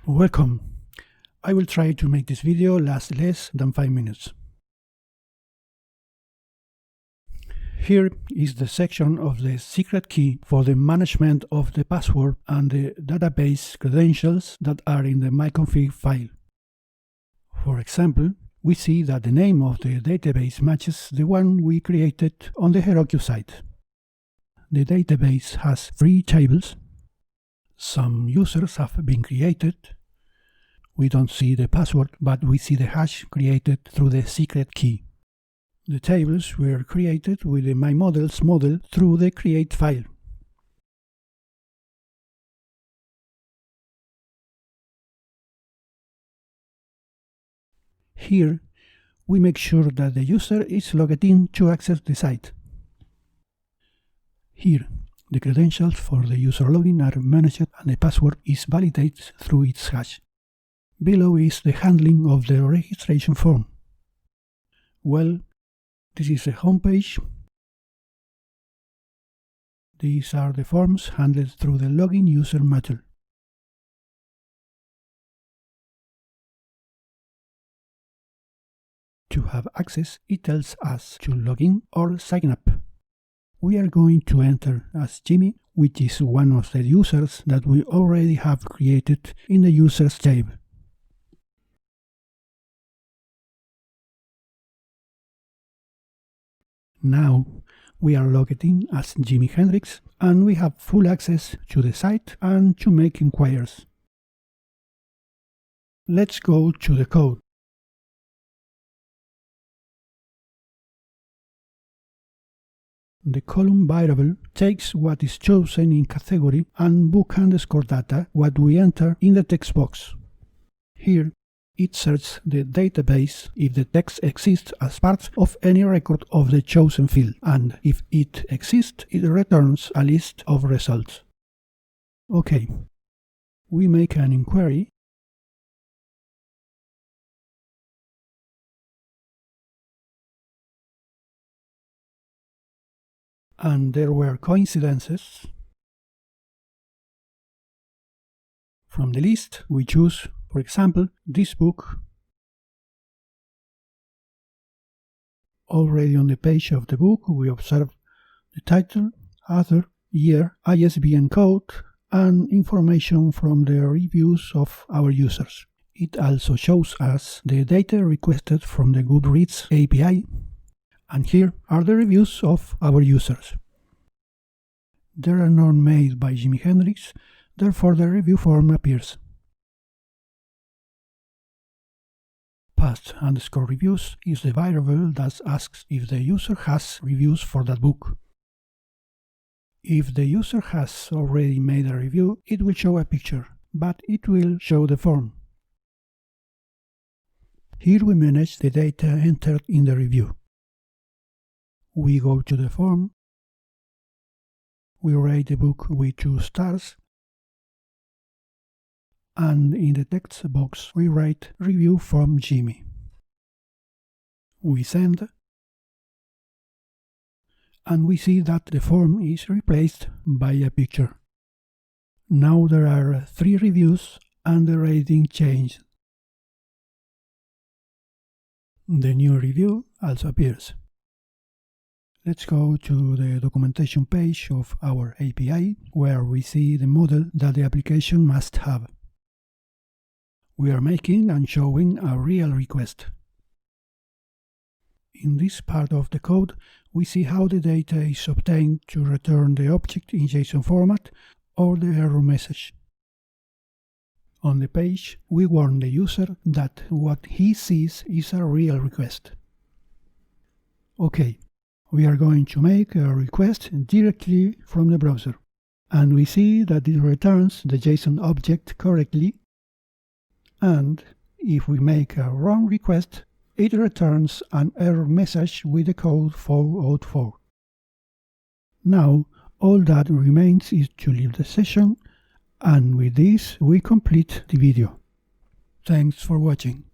Welcome. I will try to make this video last less than 5 minutes. Here is the section of the secret key for the management of the password and the database credentials that are in the me50 file. For example, we see that the name of the database matches the one we created on the Heroku site. The database has 3 tables. Some users have been created. We don't see the password, but we see the hash created through the secret key. The tables were created with the myModels model through the create file. Here, we make sure that the user is logged in to access the site. Here, the credentials for the user login are managed and the password is validated through its hash. Below is the handling of the registration form. Well, this is the home page. These are the forms handled through the login user module. To have access, it tells us to log in or sign up. We are going to enter as Jimmy, which is one of the users that we already have created in the users table. Now we are logged in as Jimi Hendrix and we have full access to the site and to make inquiries. Let's go to the code. The column variable takes what is chosen in category and book_data what we enter in the text box. Here, it searches the database if the text exists as part of any record of the chosen field, and if it exists, it returns a list of results. OK. We make an inquiry. And there were coincidences. From the list, we choose, for example, this book. Already on the page of the book, we observe the title, author, year, ISBN code, and information from the reviews of our users. It also shows us the data requested from the Goodreads API. And here are the reviews of our users. They are not made by Jimi Hendrix, therefore the review form appears. Past_reviews is the variable that asks if the user has reviews for that book. If the user has already made a review, it will show a picture, but it will show the form. Here we manage the data entered in the review. We go to the form, we rate the book with 2 stars, and in the text box we write review from Jimmy. We send, and we see that the form is replaced by a picture. Now there are 3 reviews and the rating changed. The new review also appears. Let's go to the documentation page of our API, where we see the model that the application must have. We are making and showing a real request. In this part of the code, we see how the data is obtained to return the object in JSON format or the error message. On the page, we warn the user that what he sees is a real request. OK. We are going to make a request directly from the browser, and we see that it returns the JSON object correctly, and if we make a wrong request, it returns an error message with the code 404. Now, all that remains is to leave the session, and with this we complete the video. Thanks for watching.